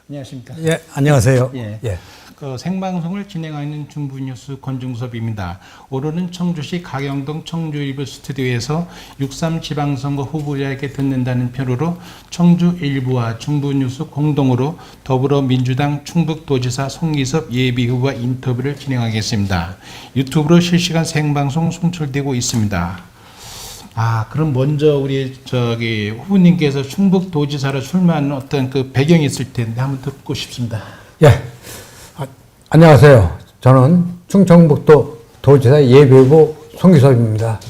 안녕하십니까? 예, 안녕하세요. 예. 예. 그 생방송을 진행하는 중부뉴스 권중섭입니다. 오늘은 청주시 가경동 청주일보 스튜디오에서 6.3 지방선거 후보자에게 듣는다는 표로 청주일보와 중부뉴스 공동으로 더불어민주당 충북도지사 송기섭 예비후보와 인터뷰를 진행하겠습니다. 유튜브로 실시간 생방송 송출되고 있습니다. 그럼 먼저 우리 후보님께서 충북도지사로 출마하는 어떤 그 배경이 있을 텐데 한번 듣고 싶습니다. 예. 안녕하세요. 저는 충청북도 도지사 예비후보 송기섭입니다.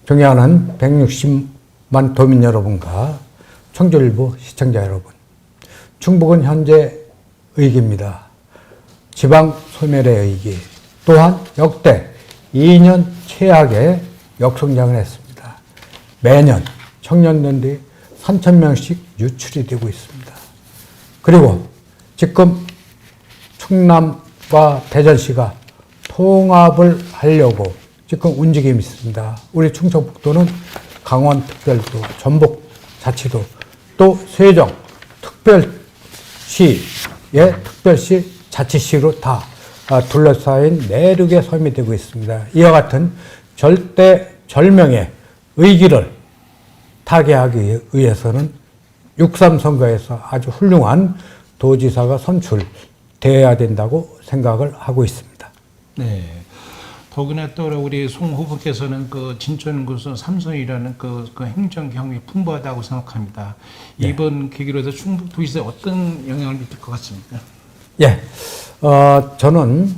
존경하는 160만 도민 여러분과 청주일보 시청자 여러분. 충북은 현재 위기입니다. 지방 소멸의 위기. 또한 역대 2년 최악의 역성장을 했습니다. 매년 청년들이 3,000명씩 유출이 되고 있습니다. 그리고 지금 충남과 대전시가 통합을 하려고 지금 움직임이 있습니다. 우리 충청북도는 강원특별도, 전북자치도, 또 세종특별시의 특별시 자치시로 다 둘러싸인 내륙에 섬이 되고 있습니다. 이와 같은 절대절명의 위기를 타개하기 위해서는 6.3 선거에서 아주 훌륭한 도지사가 선출되어야 된다고 생각을 하고 있습니다. 네. 더구나 또 우리 송 후보께서는 그 진천구에서 삼성이라는 그 행정 경험이 풍부하다고 생각합니다. 네. 이번 계기로 해서 충북도지사에 어떤 영향을 미칠 것 같습니까? 예. 저는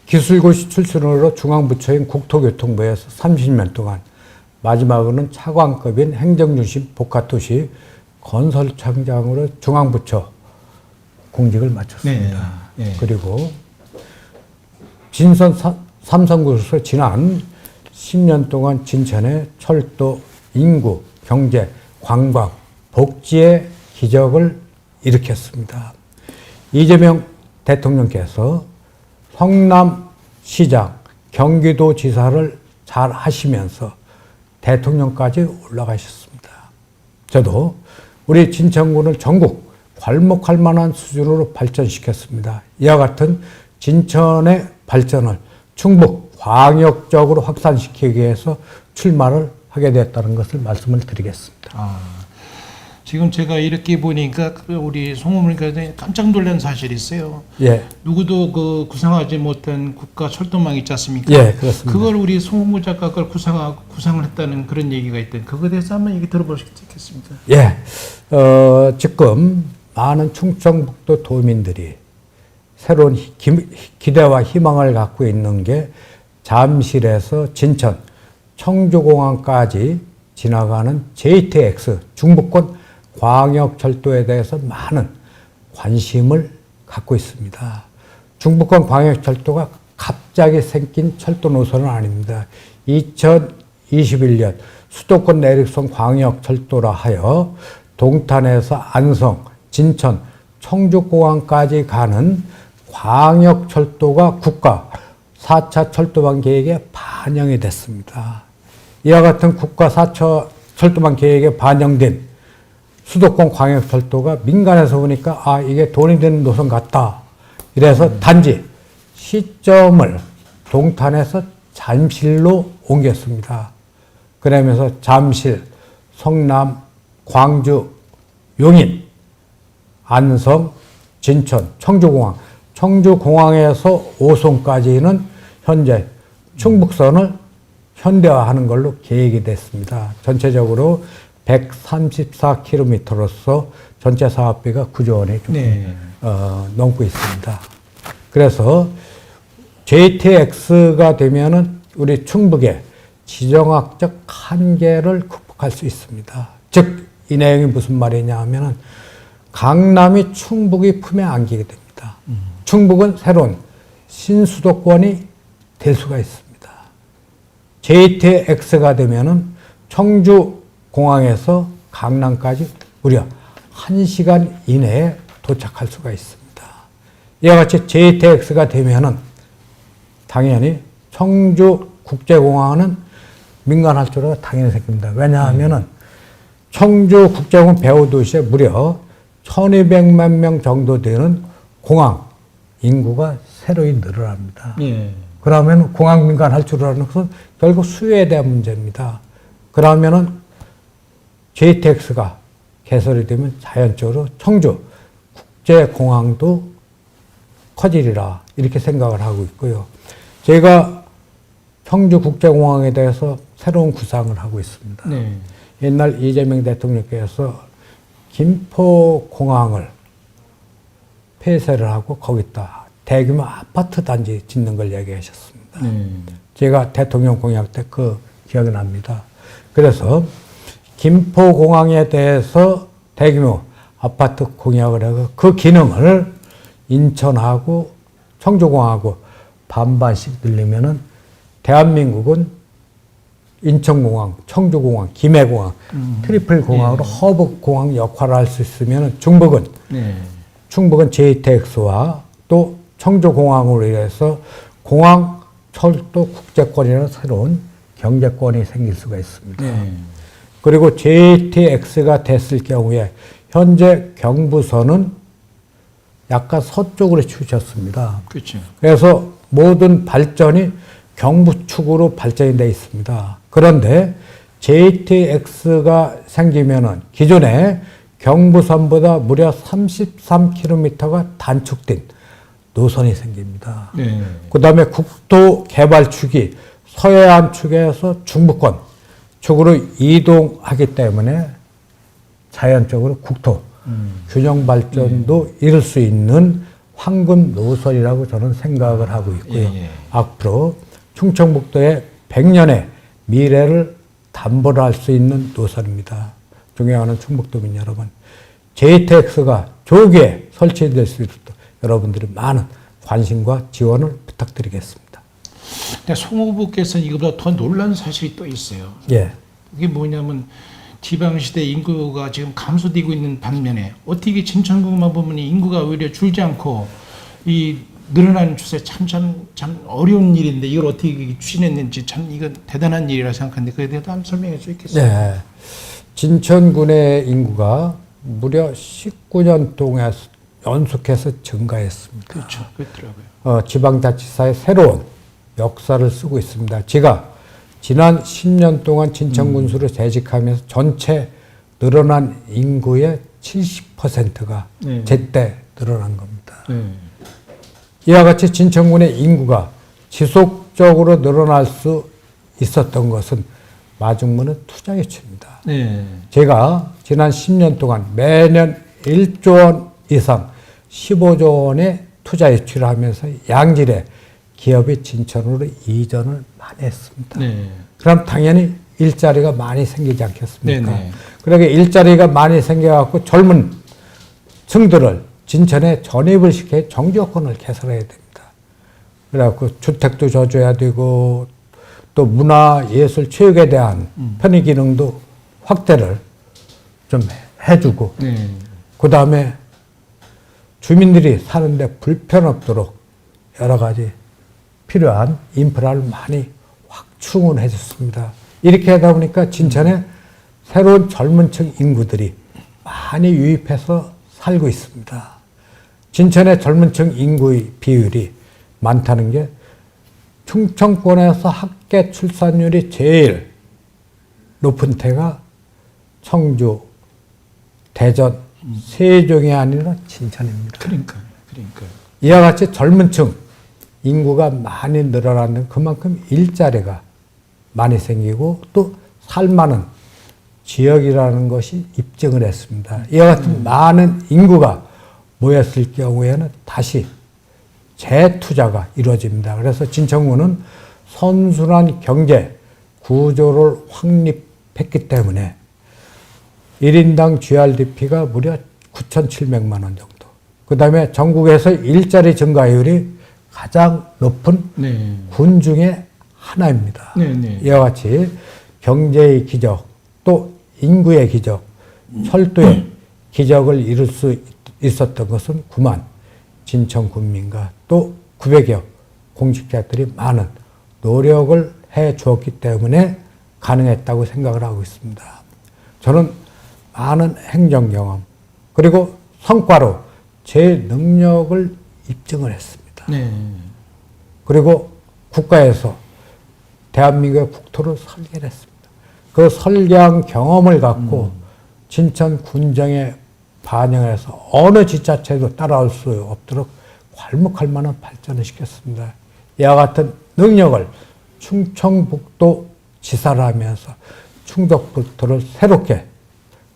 기술고시 출신으로 중앙부처인 국토교통부에서 30년 동안 마지막으로는 차관급인 행정중심 복합도시 건설청장으로 중앙부처 공직을 마쳤습니다. 네. 네. 그리고 진선 삼성구에서 지난 10년 동안 진천의 철도, 인구, 경제, 관광, 복지의 기적을 일으켰습니다. 이재명 대통령께서 성남시장, 경기도지사를 잘 하시면서 대통령까지 올라가셨습니다. 저도 우리 진천군을 전국 괄목할 만한 수준으로 발전시켰습니다. 이와 같은 진천의 발전을 충북 광역적으로 확산시키기 위해서 출마를 하게 되었다는 것을 말씀을 드리겠습니다. 지금 제가 이렇게 보니까 우리 송 후보님께서 깜짝 놀란 사실이 있어요. 예. 누구도 그 구상하지 못한 국가 철도망 있지 않습니까? 예, 그렇습니다. 그걸 우리 송 후보 작가가 그걸 구상을 했다는 그런 얘기가 있던데 그거에 대해서 한번 얘기 들어볼 수 있겠습니까? 예. 지금 많은 충청북도 도민들이 새로운 기대와 희망을 갖고 있는 게 잠실에서 진천, 청주공항까지 지나가는 JTX 중부권 광역철도에 대해서 많은 관심을 갖고 있습니다. 중부권 광역철도가 갑자기 생긴 철도 노선은 아닙니다. 2021년 수도권 내륙선 광역철도라 하여 동탄에서 안성, 진천, 청주공항까지 가는 광역철도가 국가 4차 철도망 계획에 반영이 됐습니다. 이와 같은 국가 4차 철도망 계획에 반영된 수도권 광역철도가 민간에서 보니까 이게 돈이 되는 노선 같다. 이래서 단지 시점을 동탄에서 잠실로 옮겼습니다. 그러면서 잠실, 성남, 광주, 용인, 안성, 진천, 청주공항, 청주공항에서 오송까지는 현재 충북선을 현대화하는 걸로 계획이 됐습니다. 전체적으로 134km로서 전체 사업비가 9조 원이 조금 넘고 있습니다. 그래서 JTX가 되면은 우리 충북의 지정학적 한계를 극복할 수 있습니다. 즉, 이 내용이 무슨 말이냐 하면은 강남이 충북의 품에 안기게 됩니다. 충북은 새로운 신수도권이 될 수가 있습니다. JTX가 되면은 청주공항에서 강남까지 무려 1시간 이내에 도착할 수가 있습니다. 이와 같이 JTX가 되면은 당연히 청주국제공항은 민간 활주로가 당연히 생깁니다. 왜냐하면은 청주국제공항 배후 도시에 무려 1200만 명 정도 되는 공항 인구가 새로이 늘어납니다. 예. 그러면 공항 민간 할 줄 아는 것은 결국 수요에 대한 문제입니다. 그러면은 JTX가 개설이 되면 자연적으로 청주 국제공항도 커지리라 이렇게 생각을 하고 있고요. 제가 청주 국제공항에 대해서 새로운 구상을 하고 있습니다. 네. 옛날 이재명 대통령께서 김포공항을 폐쇄를 하고 거기다 대규모 아파트 단지 짓는 걸 얘기하셨습니다. 네. 제가 대통령 공약 때 그 기억이 납니다. 그래서 김포공항에 대해서 대규모 아파트 공약을 하고 그 기능을 인천하고 청주공항하고 반반씩 늘리면은 대한민국은 인천공항, 청주공항, 김해공항, 트리플 공항으로 허브 공항 역할을 할 수 있으면 중북은 네. 충북은 JTX와 또 청주공항으로 인해서 공항, 철도, 국제권이라는 새로운 경제권이 생길 수가 있습니다. 네. 그리고 JTX가 됐을 경우에 현재 경부선은 약간 서쪽으로 치우쳤습니다. 그렇죠. 그래서 모든 발전이 경부축으로 발전이 되어 있습니다. 그런데 JTX가 생기면은 기존에 경부선보다 무려 33km가 단축된 노선이 생깁니다. 네. 그 다음에 국토 개발축이 서해안 축에서 중부권 축으로 이동하기 때문에 자연적으로 국토 균형 발전도 이룰 수 있는 황금 노선이라고 저는 생각을 하고 있고요. 예. 앞으로 충청북도의 100년의 미래를 담보를 할 수 있는 노선입니다. 존경하는 충북도민 여러분, JTX가 조기에 설치될 수 있도록 여러분들의 많은 관심과 지원을 부탁드리겠습니다. 근데 송 후보께서는 이거보다 더 놀라운 사실이 또 있어요. 예. 그게 뭐냐면 지방시대 인구가 지금 감소되고 있는 반면에 어떻게 진천구만 보면 인구가 오히려 줄지 않고 이 늘어나는 추세 참 어려운 일인데 이걸 어떻게 추진했는지 참 이건 대단한 일이라 생각하는데 그에 대해서 한번 설명해 주시겠어요? 네. 진천군의 인구가 무려 19년 동안 연속해서 증가했습니다. 그렇죠. 그렇더라고요. 지방자치사의 새로운 역사를 쓰고 있습니다. 제가 지난 10년 동안 진천군수로 재직하면서 전체 늘어난 인구의 70%가 네. 제때 늘어난 겁니다. 네. 이와 같이 진천군의 인구가 지속적으로 늘어날 수 있었던 것은 마중물은 투자 유치입니다. 네. 제가 지난 10년 동안 매년 1조 원 이상 15조 원의 투자 유치를 하면서 양질의 기업이 진천으로 이전을 많이 했습니다. 네. 그럼 당연히 일자리가 많이 생기지 않겠습니까? 네네. 그러게 일자리가 많이 생겨갖고 젊은 층들을 진천에 전입을 시켜 정지 여건을 개설해야 됩니다. 그래갖고 주택도 줘줘야 되고 또 문화, 예술, 체육에 대한 편의 기능도 확대를 좀 해주고 네. 그 다음에 주민들이 사는데 불편 없도록 여러 가지 필요한 인프라를 많이 확충을 해줬습니다. 이렇게 하다 보니까 진천에 새로운 젊은 층 인구들이 많이 유입해서 살고 있습니다. 진천의 젊은 층 인구의 비율이 많다는 게 충청권에서 학계 출산율이 제일 높은 데가 청주, 대전, 세종이 아니라 진천입니다. 그러니까. 이와 같이 젊은 층 인구가 많이 늘어나는 그만큼 일자리가 많이 생기고 또 살만한 지역이라는 것이 입증을 했습니다. 이와 같은 많은 인구가 모였을 경우에는 다시 재투자가 이루어집니다. 그래서 진천구는 선순환 경제 구조를 확립했기 때문에 1인당 GRDP가 무려 9,700만 원 정도. 그 다음에 전국에서 일자리 증가율이 가장 높은 네. 군 중에 하나입니다. 네. 이와 같이 경제의 기적, 또 인구의 기적, 철도의 기적을 이룰 수 있었던 것은 9만 진천 군민과 또 900여 공직자들이 많은 노력을 해 주었기 때문에 가능했다고 생각을 하고 있습니다. 저는 많은 행정 경험, 그리고 성과로 제 능력을 입증을 했습니다. 네. 그리고 국가에서 대한민국의 국토를 설계를 했습니다. 그 설계한 경험을 갖고 진천 군정에 반영해서 어느 지자체도 따라올 수 없도록 괄목할 만한 발전을 시켰습니다. 이와 같은 능력을 충청북도 지사를 하면서 충북북도를 새롭게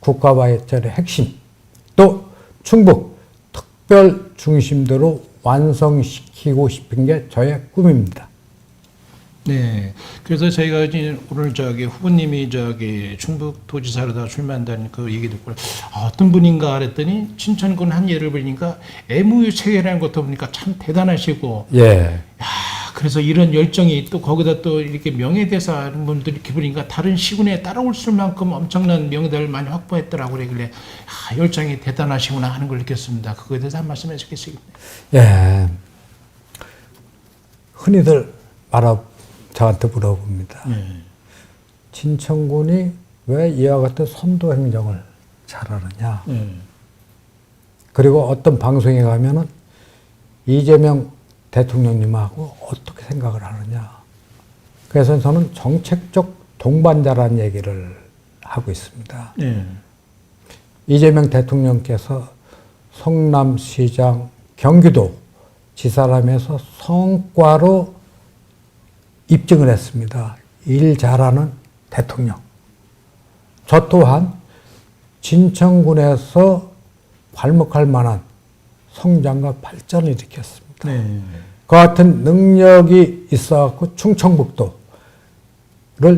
국가발전의 핵심 또 충북 특별 중심도로 완성시키고 싶은 게 저의 꿈입니다. 네. 그래서 저희가 이제 오늘 후보님이 충북도지사로 다 출마한다는 그 얘기 듣고 어떤 분인가 그랬더니 친천군 한 예를 보니까 MOU 체결하는 것도 보니까 참 대단하시고 예. 그래서 이런 열정이 또 거기다 또 이렇게 명예대사 하는 분들 이렇게 보니까 다른 시군에 따라올 만큼 엄청난 명예대를 많이 확보했더라고 그러길래 열정이 대단하시구나 하는 걸 느꼈습니다. 그거에 대해서 한 말씀 해주시겠어요? 예. 흔히들 저한테 물어봅니다. 진천군이 왜 이와 같은 선도 행정을 잘하느냐. 그리고 어떤 방송에 가면은 이재명 대통령님하고 어떻게 생각을 하느냐. 그래서 저는 정책적 동반자라는 얘기를 하고 있습니다. 이재명 대통령께서 성남시장, 경기도 지사람에서 성과로 입증을 했습니다. 일 잘하는 대통령. 저 또한 진천군에서 괄목할 만한 성장과 발전을 일으켰습니다. 그 같은 능력이 있어갖고 충청북도를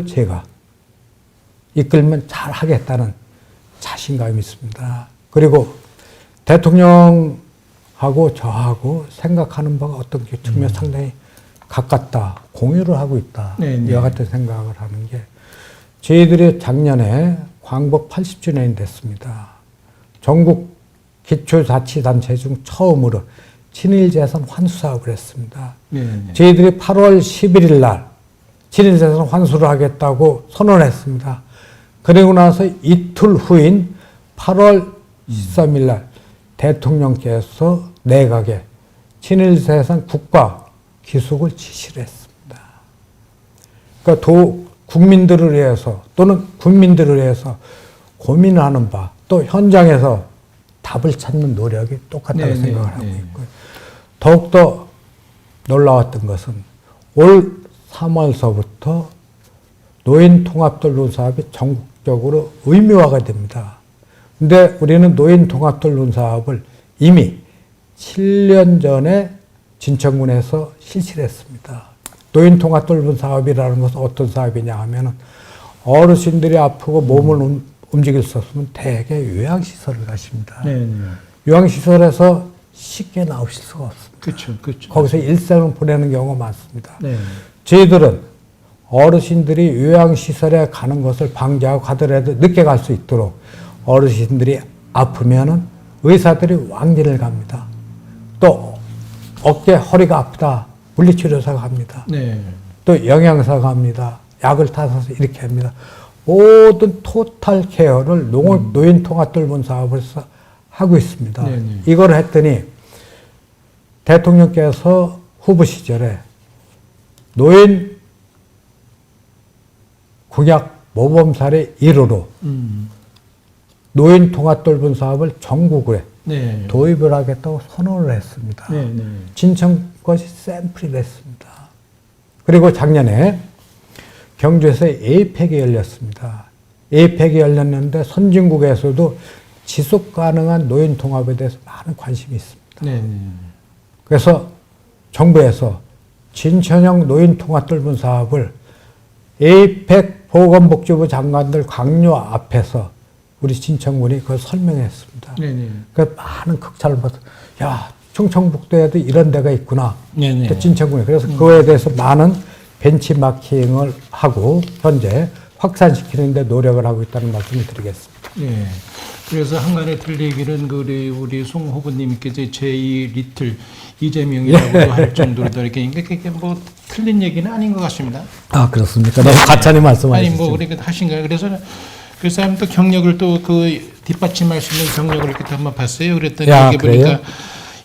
제가 이끌면 잘 하겠다는 자신감이 있습니다. 그리고 대통령하고 저하고 생각하는 바가 어떤 측면 상당히 가깝다, 공유를 하고 있다. 이와 같은 생각을 하는 게 저희들이 작년에 광복 80주년이 됐습니다. 전국 기초자치단체 중 처음으로 친일재산 환수 사업을 했습니다. 저희들이 8월 11일 날 친일재산 환수를 하겠다고 선언했습니다. 그리고 나서 이틀 후인 8월 13일 날 대통령께서 내각에 친일재산 국가 기속을 지시를 했습니다. 그러니까 국민들을 위해서 또는 군민들을 위해서 고민하는 바 또 현장에서 답을 찾는 노력이 똑같다고 생각을 하고 있고요. 더욱더 놀라웠던 것은 올 3월서부터 노인통합돌봄 사업이 전국적으로 의무화가 됩니다. 근데 우리는 노인통합돌봄 사업을 이미 7년 전에 진천군에서 실시를 했습니다. 노인통합돌봄 사업이라는 것은 어떤 사업이냐 하면은 어르신들이 아프고 몸을 움직일 수 없으면 대개 요양시설을 가십니다. 요양시설에서 쉽게 나오실 수가 없습니다. 그렇죠. 거기서 일생을 보내는 경우가 많습니다. 저희들은 어르신들이 요양시설에 가는 것을 방지하고 가더라도 늦게 갈 수 있도록 어르신들이 아프면은 의사들이 왕진을 갑니다. 또 어깨, 허리가 아프다. 물리치료사가 갑니다. 또 영양사가 갑니다. 약을 타서 이렇게 합니다. 모든 토탈 케어를 노인통합돌봄 사업을 하고 있습니다. 이걸 했더니 대통령께서 후보 시절에 노인 공약 모범 사례 1호로 노인통합돌봄 사업을 전국에 도입을 하겠다고 선언을 했습니다. 진천 것이 샘플이 됐습니다. 그리고 작년에 경주에서 에이펙이 열렸습니다. 에이펙이 열렸는데 선진국에서도 지속 가능한 노인 통합에 대해서 많은 관심이 있습니다. 그래서 정부에서 진천형 노인 통합돌봄 사업을 에이펙 보건복지부 장관들 강요 앞에서 우리 진천군이 그걸 설명했습니다. 그 많은 극찬을 받아, 야, 충청북도에도 이런 데가 있구나. 또 진천군이. 그래서 그거에 대해서 많은 벤치마킹을 하고 현재 확산시키는 데 노력을 하고 있다는 말씀을 드리겠습니다. 그래서 한간에 들리기는 우리 송 후보님께서 제2 리틀 이재명이라고 할 정도로 이렇게 뭐 틀린 얘기는 아닌 것 같습니다. 아, 그렇습니까? 너무 가찬히 말씀하시죠. 아니 뭐 그렇게 하신가요? 그래서 그 사람 또 경력을 또 뒷받침할 수 있는 경력을 이렇게 또 한번 봤어요. 그랬더니 야, 여기 그래요? 보니까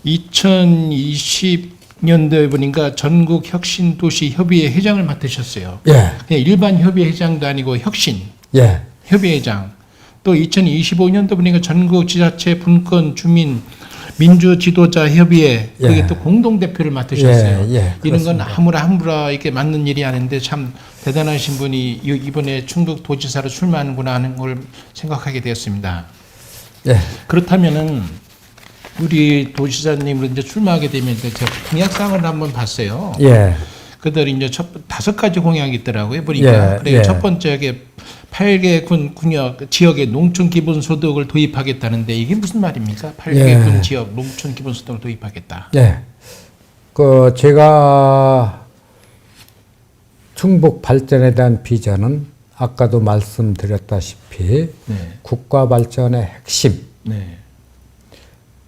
2020년도에 보니까 전국 혁신도시 협의회 회장을 맡으셨어요. 예, 그냥 일반 협의회 회장도 아니고 혁신 예, 협의회장. 또 2025년도 보니까 전국 지자체 분권 주민 민주 지도자 협의회 거기에 예. 또 공동 대표를 맡으셨어요. 예, 예, 이런 건 그렇습니다. 아무라 이렇게 맞는 일이 아닌데 참 대단하신 분이 이번에 충북 도지사로 출마하는구나 하는 걸 생각하게 되었습니다. 예, 그렇다면은 우리 도지사님으로 이제 출마하게 되면 이제 제가 공약상을 한번 봤어요. 예, 그들 이제 5가지 공약이 있더라고요. 보니까 예, 그래 예. 첫 번째 8개 군 지역에 농촌 기본소득을 도입하겠다는데 이게 무슨 말입니까? 8개 예. 군 지역 농촌 기본소득을 도입하겠다. 예. 그 제가 충북 발전에 대한 비전은 아까도 말씀드렸다시피 네, 국가 발전의 핵심, 네,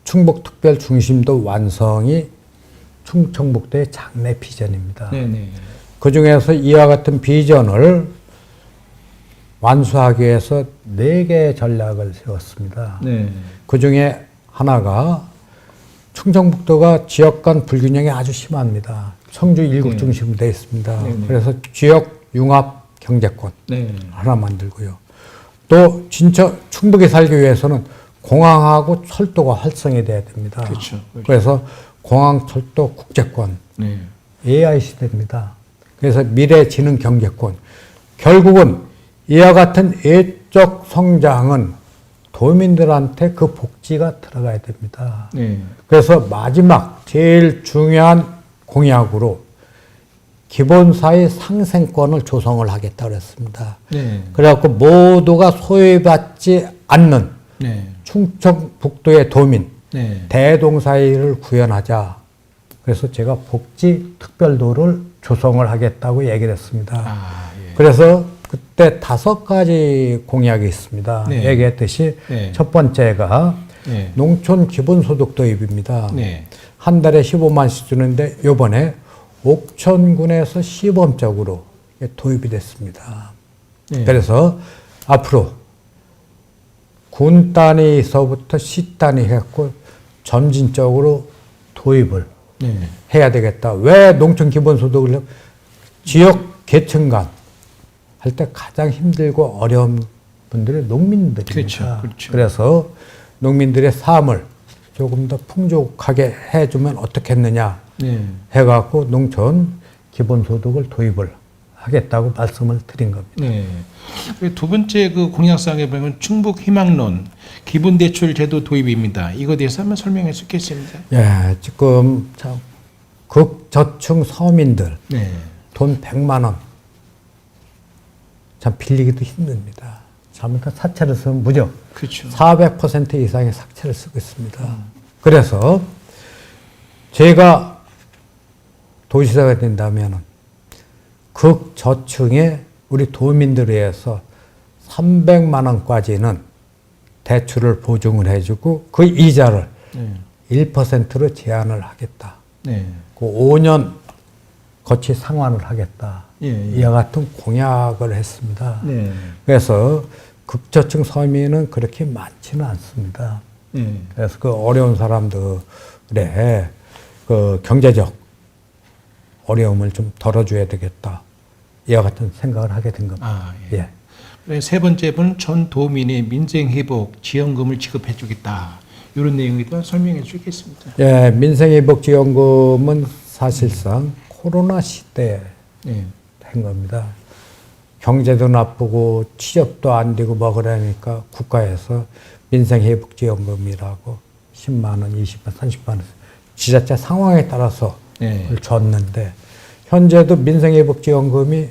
충북특별 중심도 완성이 충청북도의 장래 비전입니다. 네, 네, 그 중에서 이와 같은 비전을 완수하기 위해서 4개의 전략을 세웠습니다. 네, 그 중에 하나가 충청북도가 지역 간 불균형이 아주 심합니다. 청주 일국 네. 중심으로 되어 있습니다. 네, 네. 그래서 지역 융합 경제권 네, 하나 만들고요. 또 진짜 충북에 살기 위해서는 공항하고 철도가 활성이 돼야 됩니다. 그렇죠, 그렇죠. 그래서 공항, 철도, 국제권, 네, AI 시대입니다. 그래서 미래지능 경제권. 결국은 이와 같은 예적 성장은 도민들한테 그 복지가 들어가야 됩니다. 네, 그래서 마지막 제일 중요한 공약으로 기본사회 상생권을 조성을 하겠다고 했습니다. 네, 그래갖고 모두가 소외받지 않는 네, 충청북도의 도민, 네, 대동사회를 구현하자. 그래서 제가 복지특별도를 조성을 하겠다고 얘기를 했습니다. 아, 예. 그래서 그때 5가지 공약이 있습니다. 네. 얘기했듯이 네. 첫 번째가 네, 농촌 기본소득 도입입니다. 네, 한 달에 15만씩 주는데 요번에 옥천군에서 시범적으로 도입이 됐습니다. 네. 그래서 앞으로 군 단위에서부터 시 단위 해갖고 점진적으로 도입을 네, 해야 되겠다. 왜 농촌 기본소득을 지역 계층 간 할 때 가장 힘들고 어려운 분들이 농민들입니다. 그렇죠, 그렇죠. 그래서 농민들의 삶을 조금 더 풍족하게 해주면 어떻겠느냐 네. 해갖고 농촌 기본소득을 도입을 하겠다고 말씀을 드린 겁니다. 네. 그리고 두 번째 그 공약사항에 보면 충북 희망론 기본대출 제도 도입입니다. 이거 대해서 한번 설명해 주겠습니다. 예, 지금 참 극저층 서민들 네. 돈 100만 원 참 빌리기도 힘듭니다. 잘못한 사채를 쓰면 무적 그렇죠. 400% 이상의 사채를 쓰고 있습니다. 그래서 제가 도지사가 된다면 극저층의 우리 도민들에 의해서 300만 원까지는 대출을 보증을 해주고 그 이자를 네. 1%로 제한을 하겠다. 네. 그 5년 거치 상환을 하겠다. 예, 예. 이와 같은 공약을 했습니다. 네. 그래서 극저층 서민은 그렇게 많지는 않습니다. 네. 그래서 그 어려운 사람들의 그 경제적 어려움을 좀 덜어줘야 되겠다. 이와 같은 생각을 하게 된 겁니다. 아, 예. 예. 그리고 세 번째 분은 전 도민의 민생회복 지원금을 지급해 주겠다. 이런 내용이도 설명해 주겠습니다. 예, 민생회복지원금은 사실상 코로나 시대에 네. 한 겁니다. 경제도 나쁘고 취업도 안 되고 뭐 그러니까 국가에서 민생회복지원금이라고 10만 원, 20만 원, 30만 원 지자체 상황에 따라서 네. 줬는데 현재도 민생회복지원금이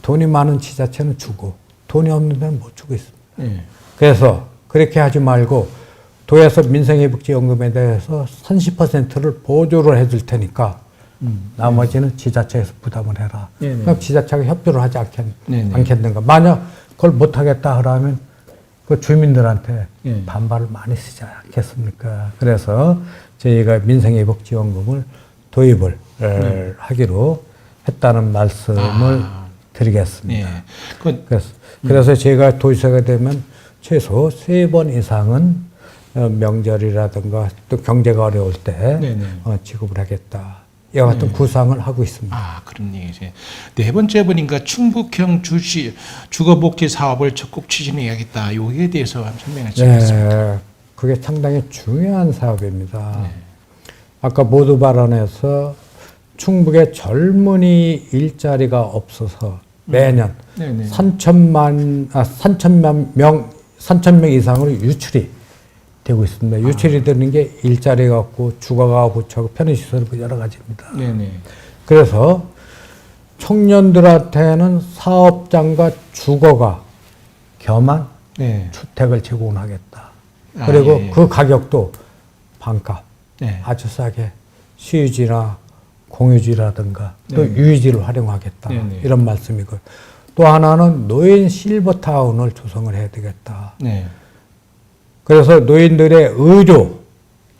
돈이 많은 지자체는 주고 돈이 없는 데는 못 주고 있습니다. 네. 그래서 그렇게 하지 말고 도에서 민생회복지원금에 대해서 30%를 보조를 해줄 테니까 나머지는 지자체에서 부담을 해라. 네네. 그럼 지자체가 협조를 하지 네네. 않겠는가. 만약 그걸 못하겠다 하라면 그 주민들한테 네. 반발을 많이 쓰지 않겠습니까. 그래서 저희가 민생회복지원금을 도입을 하기로 했다는 말씀을 드리겠습니다. 네. 그, 그래서 제가 도지사가 되면 최소 3번 이상은 명절이라든가 또 경제가 어려울 때 네네. 지급을 하겠다. 이와 같은 구상을 하고 있습니다. 아, 그런 얘기죠. 네 번째 보니까 충북형 주거복지 사업을 적극 추진해야겠다. 여기에 대해서 한번 설명해 주시겠습니까? 네, 그게 상당히 중요한 사업입니다. 아까 모두 발언에서 충북의 젊은이 일자리가 없어서 매년 네네. 3천만 명 이상으로 유출이 되고 있습니다. 유출이 되는 게 일자리가 없고 주거가 부족하고 편의시설 여러 가지입니다. 네네. 그래서 청년들한테는 사업장과 주거가 겸한 네. 주택을 제공하겠다. 아, 그리고 예, 예. 그 가격도 반값, 네. 아주 싸게 시유지나 공유지라든가 또 네. 유유지를 활용하겠다. 네네. 이런 말씀이고 또 하나는 노인 실버타운을 조성을 해야 되겠다. 네. 그래서 노인들의 의료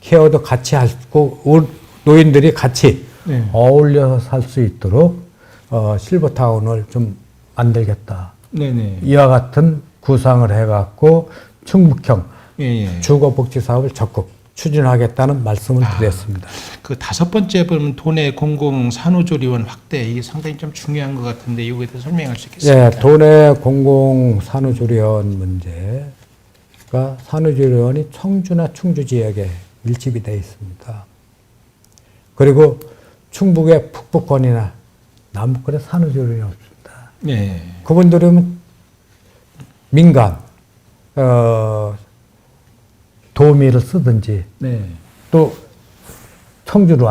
케어도 같이 하고 노인들이 같이 네. 어울려서 살 수 있도록 실버타운을 좀 만들겠다. 네네. 이와 같은 구상을 해갖고 충북형 예, 예. 주거복지 사업을 적극 추진하겠다는 말씀을 드렸습니다. 그 다섯 번째 보면 도내 공공 산후조리원 확대 이게 상당히 좀 중요한 것 같은데 이거에 대해서 설명할 수 있겠습니까? 예, 도내 공공 산후조리원 문제가 산후조리원이 청주나 충주 지역에 밀집이 되어 있습니다. 그리고 충북의 북부권이나 남부권에 산후조리원이 없습니다. 네. 그분들은 민간 도우미를 쓰든지 네. 또 충주로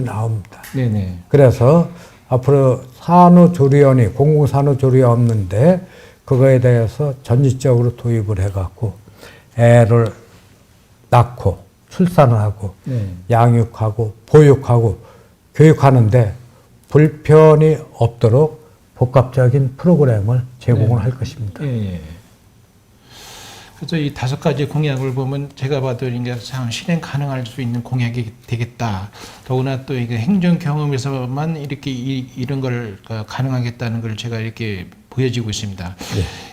나옵니다. 네네. 그래서 앞으로 산후조리원이 공공산후조리원 없는데 그거에 대해서 전지적으로 도입을 해갖고 애를 낳고 출산을 하고 네. 양육하고 보육하고 교육하는데 불편이 없도록 복합적인 프로그램을 제공을 할 것입니다. 예, 예. 그래서 이 다섯 가지 공약을 보면 제가 봐도 이제 참 실행 가능할 수 있는 공약이 되겠다. 더구나 또 이게 행정 경험에서만 이렇게 이런 걸 가능하겠다는 걸 제가 이렇게 보여지고 있습니다.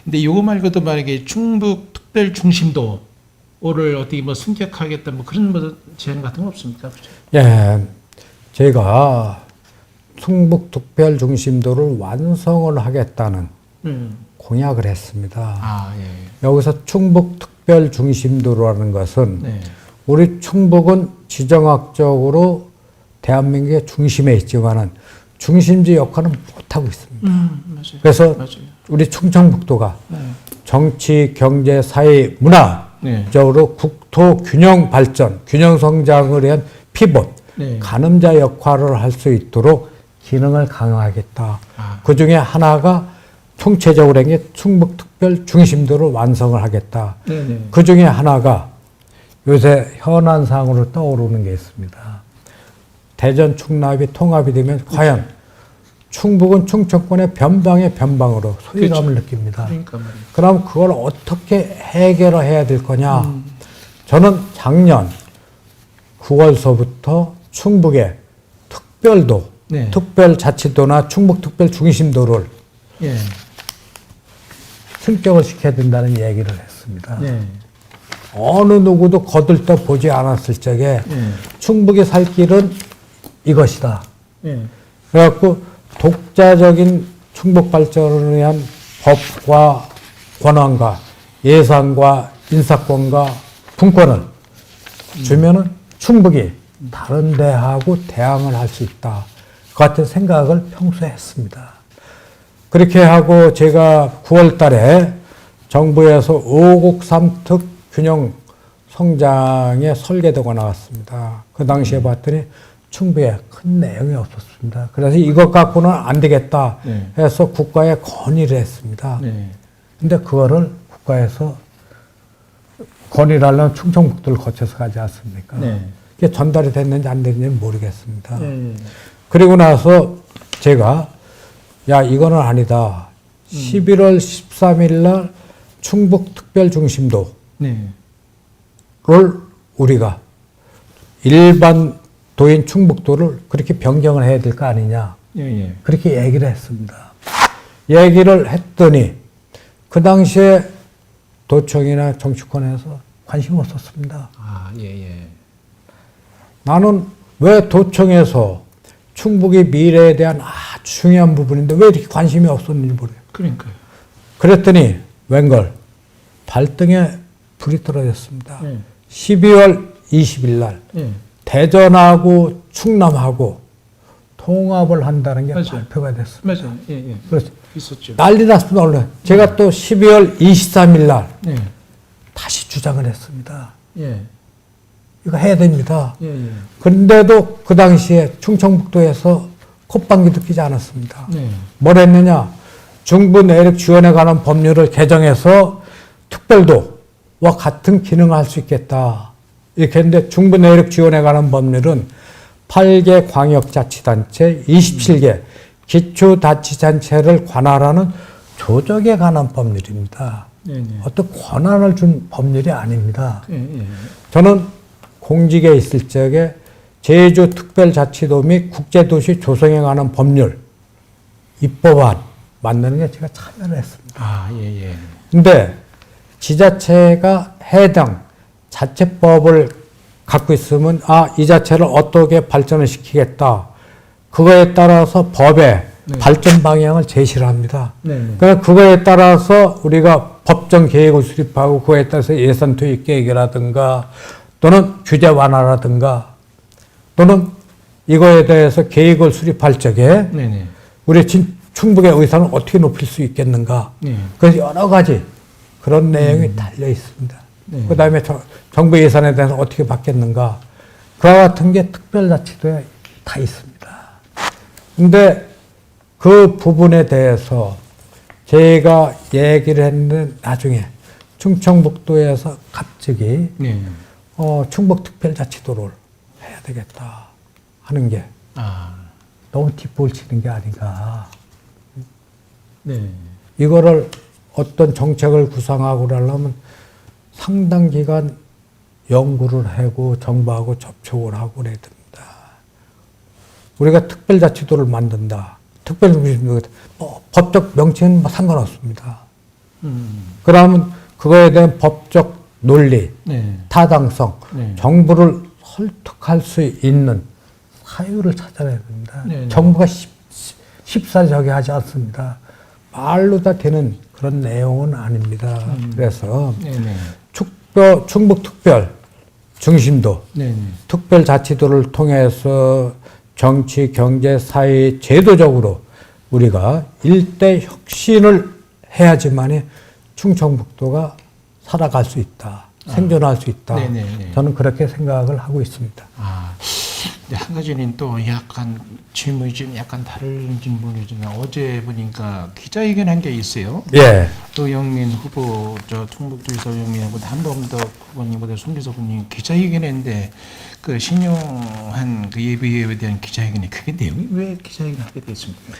근데 이거 말고도 만약에 충북 특별 중심도를 어떻게 뭐 승격하겠다 뭐 그런 뭐 제안 같은 거 없습니까? 그렇죠? 예, 제가 충북 특별 중심도를 완성을 하겠다는 공약을 했습니다. 아, 예. 여기서 충북 특별 중심도라는 것은 네. 우리 충북은 지정학적으로 대한민국의 중심에 있지만은 중심지 역할은 못하고 있습니다. 맞아요. 그래서 맞아요. 우리 충청북도가 네. 정치, 경제, 사회, 문화적으로 국토 균형 발전, 균형 성장을 위한 피봇, 네. 가늠자 역할을 할 수 있도록 기능을 강화하겠다. 아. 그 중에 하나가 총체적으로 한 게 충북특별 중심도를 완성을 하겠다. 네네. 그 중에 하나가 요새 현안상으로 떠오르는 게 있습니다. 대전 충남이 통합이 되면 과연 충북은 충청권의 변방의 변방으로 소외감을 느낍니다. 그러니까 말이에요. 그럼 그걸 어떻게 해결해야 될 거냐? 저는 작년 9월서부터 충북의 특별도, 네. 특별자치도나 충북특별 중심도를 예. 승격을 시켜야 된다는 얘기를 했습니다. 네. 어느 누구도 거들떠 보지 않았을 적에 네. 충북이 살 길은 이것이다. 예. 그래갖고 독자적인 충북 발전을 위한 법과 권한과 예산과 인사권과 분권을 주면은 충북이 다른 데하고 대항을 할 수 있다. 그 같은 생각을 평소에 했습니다. 그렇게 하고 제가 9월 달에 정부에서 5곡 3특 균형 성장의 설계도가 나왔습니다. 그 당시에 봤더니 충북에 큰 내용이 없었습니다. 그래서 이것 갖고는 안 되겠다 해서 국가에 건의를 했습니다. 근데 그거를 국가에서 건의를 하려면 충청북도를 거쳐서 가지 않습니까? 그게 전달이 됐는지 안 됐는지 모르겠습니다. 그리고 나서 제가 야 이거는 아니다. 11월 13일 날 충북 특별 중심도를 우리가 일반 도인 충북도를 그렇게 변경을 해야 될 거 아니냐. 그렇게 얘기를 했습니다. 얘기를 했더니 그 당시에 도청이나 정치권에서 관심 없었습니다. 아, 예, 예. 나는 왜 도청에서 충북의 미래에 대한 아주 중요한 부분인데 왜 이렇게 관심이 없었는지 모르겠어요. 그러니까요. 그랬더니 웬걸 발등에 불이 떨어졌습니다. 네. 12월 20일 날 예. 대전하고 충남하고 통합을 한다는 게 맞아요. 발표가 됐습니다. 맞아요. 예, 예. 그래서 있었죠. 난리 났습니다. 얼른. 제가 또 12월 23일 날 예. 다시 주장을 했습니다. 예. 이거 해야 됩니다. 예, 예. 그런데도 그 당시에 충청북도에서 콧방귀도 끼지 않았습니다. 네. 뭘 했느냐? 중부 내륙 지원에 관한 법률을 개정해서 특별도와 같은 기능을 할 수 있겠다. 이렇게 했는데 중부 내륙 지원에 관한 법률은 8개 광역자치단체, 27개 기초자치단체를 관할하는 조정에 관한 법률입니다. 네, 네. 어떤 권한을 준 법률이 아닙니다. 예, 예. 저는 공직에 있을 적에 제주특별자치도 및 국제도시 조성에 관한 법률 입법안 만드는 게 제가 참여를 했습니다. 아, 예, 예. 근데 지자체가 해당 자체법을 갖고 있으면 이 자체를 어떻게 발전을 시키겠다. 그거에 따라서 법의 네. 발전 방향을 제시를 합니다. 네, 네. 그러니까 그거에 따라서 우리가 법정 계획을 수립하고 그거에 따라서 예산 투입 계획이라든가 또는 규제 완화라든가 또는 이거에 대해서 계획을 수립할 적에 네, 네. 우리 충북의 의사는 어떻게 높일 수 있겠는가. 네. 그래서 여러 가지 그런 내용이 달려 있습니다. 네. 그 다음에 정부 예산에 대해서 어떻게 받겠는가. 그와 같은 게 특별자치도에 다 있습니다. 근데 그 부분에 대해서 제가 얘기를 했는데 나중에 충청북도에서 갑자기 네. 충북특별자치도를 해야 되겠다 하는 게 아, 너무 뒷볼 치는 게 아닌가. 네. 이거를 어떤 정책을 구상하고 하려면 상당 기간 연구를 하고 정부하고 접촉을 하고 그래야 됩니다. 우리가 특별자치도를 만든다. 특별자치도 법적 명칭은 상관없습니다. 그러면 그거에 대한 법적 논리, 네. 타당성, 네. 정부를 설득할 수 있는 사유를 찾아내야 됩니다. 네, 네. 정부가 십사저기 하지 않습니다. 말로 다 되는 그런 내용은 아닙니다. 그래서 네, 네. 충북특별 중심도, 네, 네. 특별자치도를 통해서 정치, 경제, 사회, 제도적으로 우리가 일대 혁신을 해야지만이 충청북도가 살아갈 수 있다. 생존할 수 있다. 네네네. 저는 그렇게 생각을 하고 있습니다. 아, 근데 한 가지는 또 약간 질문이 좀 약간 다른지 모르지만 어제 보니까 기자회견 한 게 있어요. 예. 노영민 후보, 충북도에서 영민하고 한범덕 후보님보다 손기석 후보님 기자회견했는데 그 신용한 그 예비에 대한 기자회견이 그게 내용이 왜 기자회견 하게 됐습니까?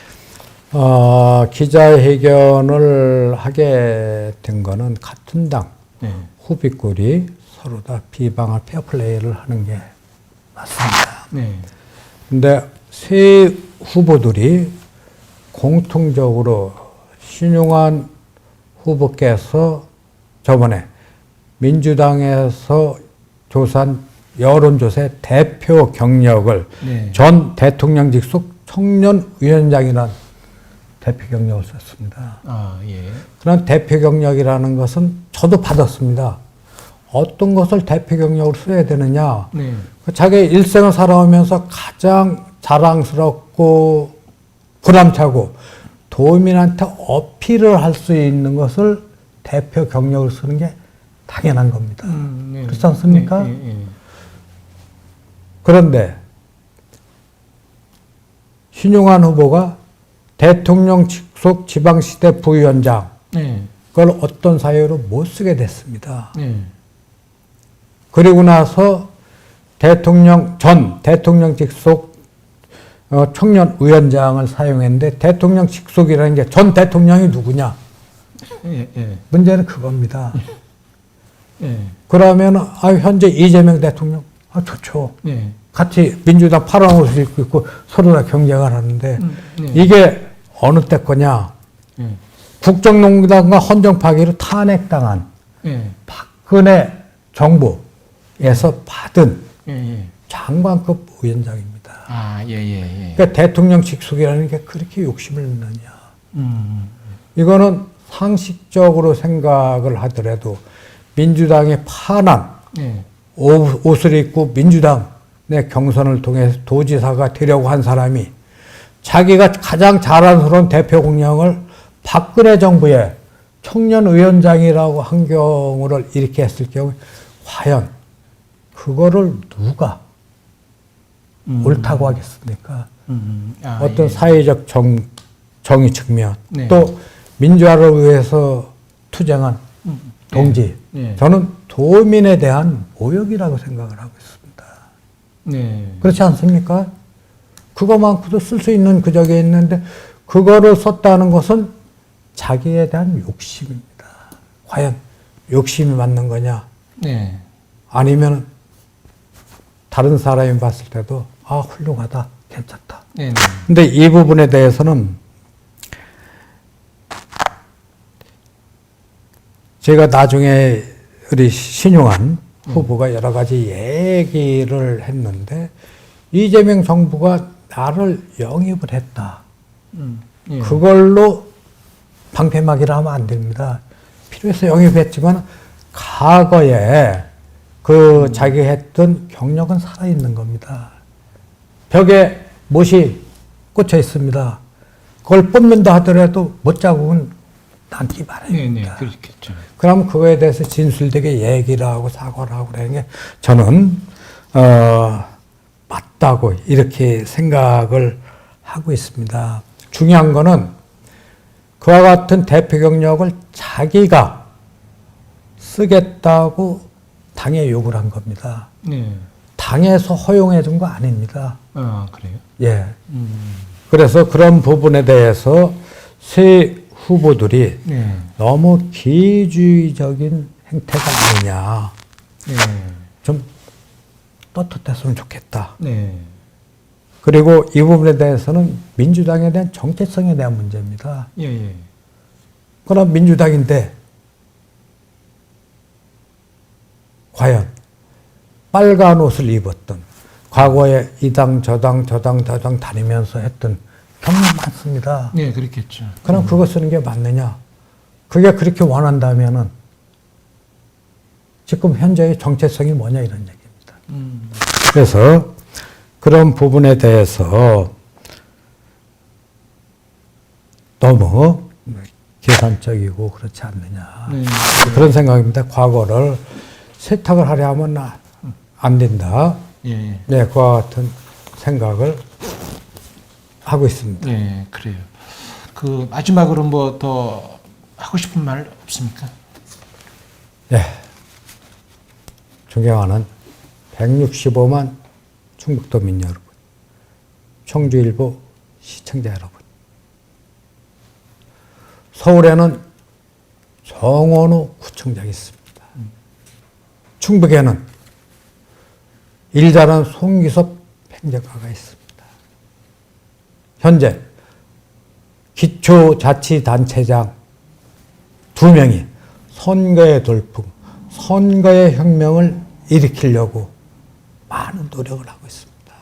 기자회견을 하게 된 거는 같은 당 네. 후비꼴이 서로 다 비방을 페어플레이를 하는 게 맞습니다. 네. 근데 세 후보들이 공통적으로 신용환 후보께서 저번에 민주당에서 조사한 여론조사의 대표 경력을 네. 전 대통령 직속 청년위원장이라는 대표 경력을 썼습니다. 아, 예. 그런 대표 경력이라는 것은 저도 받았습니다. 어떤 것을 대표 경력으로 써야 되느냐. 네. 자기 일생을 살아오면서 가장 자랑스럽고 보람차고 도민한테 어필을 할 수 있는 것을 대표 경력을 쓰는 게 당연한 겁니다. 네. 그렇지 않습니까? 네, 네, 네. 그런데 신용환 후보가 대통령 직속 지방시대 부위원장 네. 그걸 어떤 사유로 못 쓰게 됐습니다. 네. 그리고 나서 전 대통령 직속 청년위원장을 사용했는데 대통령 직속이라는 게 전 대통령이 누구냐? 예, 예. 문제는 그겁니다. 예. 그러면 현재 이재명 대통령 좋죠. 예. 같이 민주당 파란 옷을 입고 있고 서로 다 경쟁을 하는데 네. 이게 어느 때 거냐? 예. 국정농단과 헌정파기로 탄핵당한 예. 박근혜 정부에서 받은 예. 장관급 위원장입니다. 아, 예. 그러니까 대통령 직속이라는 게 그렇게 욕심을 내느냐. 음. 이거는 상식적으로 생각을 하더라도 민주당의 파란 예. 옷을 입고 민주당의 경선을 통해 도지사가 되려고 한 사람이 자기가 가장 자랑스러운 대표 공약을 박근혜 정부의 청년위원장이라고 한 경우를 이렇게 했을 경우에 과연 그거를 누가 옳다고 하겠습니까? 아, 어떤 예. 사회적 정의 측면 네. 또 민주화를 위해서 투쟁한 동지 네. 저는 도민에 대한 모욕이라고 생각을 하고 있습니다. 네. 그렇지 않습니까? 그거만큼도 쓸 수 있는 그저게 있는데 그거를 썼다는 것은 자기에 대한 욕심입니다. 과연 욕심이 맞는 거냐? 네. 아니면 다른 사람이 봤을 때도 아 훌륭하다, 괜찮다. 네. 근데 이 부분에 대해서는 제가 나중에 우리 신용환 후보가 여러 가지 얘기를 했는데 이재명 정부가 나를 영입을 했다. 예. 그걸로 방패막이라 하면 안 됩니다. 필요해서 영입했지만 과거에 그 자기 했던 경력은 살아있는 겁니다. 벽에 못이 꽂혀 있습니다. 그걸 뽑는다 하더라도 못 자국은 남기 마련입니다. 그렇겠죠. 그럼 그거에 대해서 진술되게 얘기를 하고 사과를 하고 그러는 게 저는 맞다고 이렇게 생각을 하고 있습니다. 중요한 거는 그와 같은 대표 경력을 자기가 쓰겠다고 당에 요구를 한 겁니다. 네. 당에서 허용해 준 거 아닙니다. 아, 그래요? 예. 그래서 그런 부분에 대해서 새 후보들이 네. 너무 기회주의적인 행태가 아니냐. 네. 좀 떳떳했으면 좋겠다. 네. 그리고 이 부분에 대해서는 민주당에 대한 정체성에 대한 문제입니다. 예. 그럼 민주당인데 과연 빨간 옷을 입었던 과거에 이 당 저당 다니면서 했던 경험 많습니다. 네, 그렇겠죠. 그럼 그거 쓰는 게 맞느냐? 그게 그렇게 원한다면은 지금 현재의 정체성이 뭐냐 이런 얘기입니다. 그래서 그런 부분에 대해서 너무 계산적이고 그렇지 않느냐. 네. 그런 생각입니다. 과거를 세탁을 하려 하면 안 된다. 예. 네, 그와 같은 생각을 하고 있습니다. 네, 그래요. 그 마지막으로 뭐 더 하고 싶은 말 없습니까? 네. 존경하는 165만 충북도민 여러분, 청주일보 시청자 여러분, 서울에는 정원호 구청장이 있습니다. 충북에는 일자는 송기섭 행정가가 있습니다. 현재 기초자치단체장 2명이 선거의 돌풍, 선거의 혁명을 일으키려고 많은 노력을 하고 있습니다.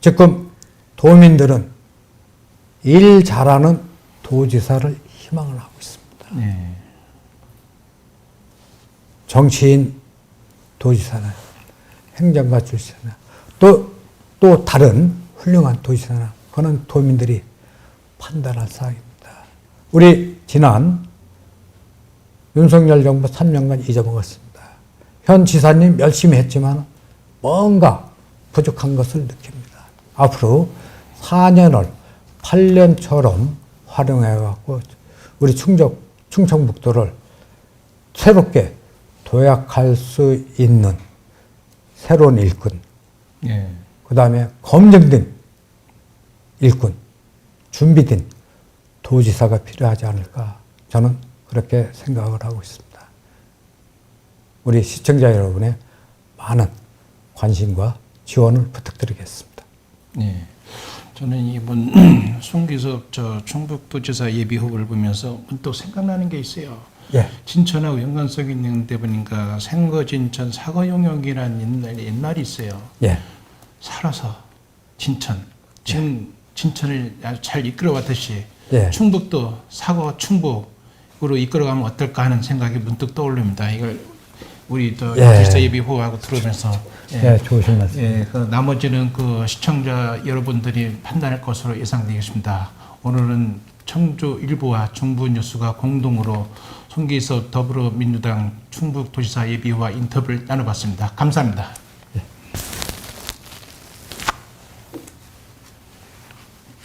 지금 도민들은 일 잘하는 도지사를 희망을 하고 있습니다. 네. 정치인 도지사나 행정가 출신이나 또 다른 훌륭한 도지사나 그는 도민들이 판단할 사항입니다. 우리 지난 윤석열 정부 3년간 잊어먹었습니다. 현 지사님 열심히 했지만 뭔가 부족한 것을 느낍니다. 앞으로 4년을 8년처럼 활용해갖고 우리 충청북도를 새롭게 도약할 수 있는 새로운 일꾼, 네. 그 다음에 검증된 일꾼, 준비된 도지사가 필요하지 않을까 저는 그렇게 생각을 하고 있습니다. 우리 시청자 여러분의 많은 관심과 지원을 부탁드리겠습니다. 네. 저는 이번 송기섭 충북도지사 예비 후보를 보면서 또 생각나는 게 있어요. 예. 진천하고 연관성이 있는데 보니까 생거진천 사거용역이라는 옛날이 있어요. 예. 살아서 진천, 지금 진천을 아주 잘 이끌어왔듯이 예. 충북도 사거 충북으로 이끌어가면 어떨까 하는 생각이 문득 떠올립니다. 이걸 우리 또 예. 도시사 예비호하고 들으면서 예, 좋으신 말씀. 예, 그 나머지는 그 시청자 여러분들이 판단할 것으로 예상되겠습니다. 오늘은 청주 일부와 중부 뉴스가 공동으로 송기섭 더불어민주당 충북도지사 예비와 인터뷰를 나눠봤습니다. 감사합니다.